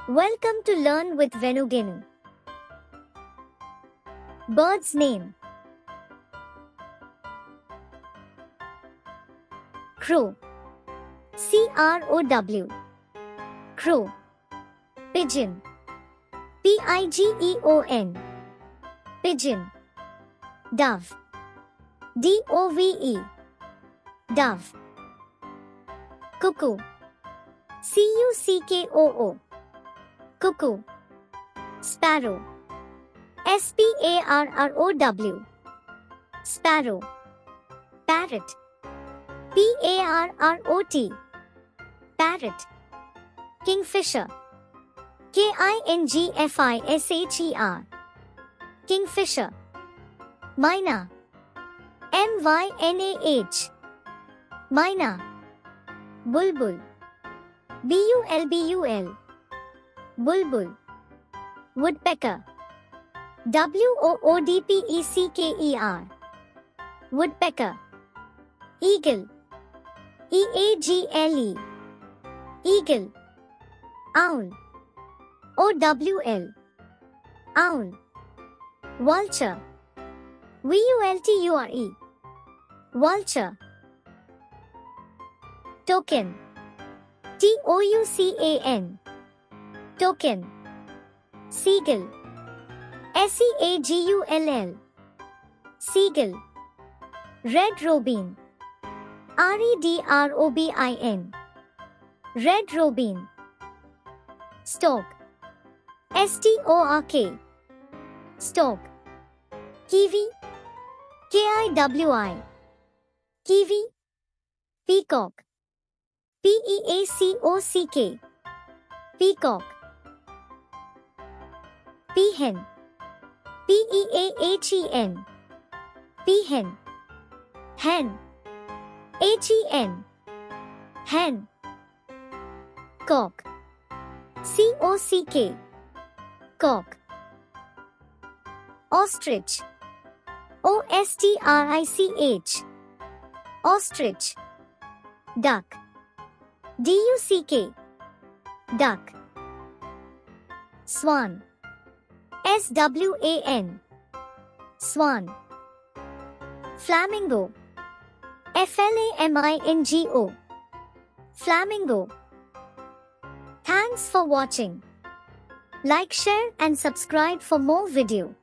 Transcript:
Welcome to Learn with Venugenu. Bird's name: Crow. CROW. Crow. Pigeon. PIGEON. Pigeon. Dove. DOVE. Dove. Cuckoo. CUCKOO. Cuckoo. Sparrow. SPARROW. Sparrow. Parrot. PARROT. Parrot. Kingfisher. KINGFISHER. Kingfisher. Mynah. MYNAH. Mynah. Bulbul. BULBUL. Bulbul. Woodpecker. WOODPECKER. Woodpecker. Eagle. EAGLE. Eagle. Owl. OWL. Owl. Vulture. VULTURE. Vulture. Toucan. TOUCAN. Toucan. Seagull. SEAGULL. Seagull. Red robin. REDROBIN. Red robin. Stork. STORK. Stork. Kiwi. KIWI. Kiwi. Peacock. PEACOCK. Peacock. Peahen. PEAHEN. Peahen. Hen. HEN. Hen. Cock. COCK. Cock. Ostrich. OSTRICH. Ostrich. Duck. DUCK. Duck. Swan. SWAN. Swan. Flamingo. FLAMINGO. Flamingo. Thanks for watching. Like, share and subscribe for more video.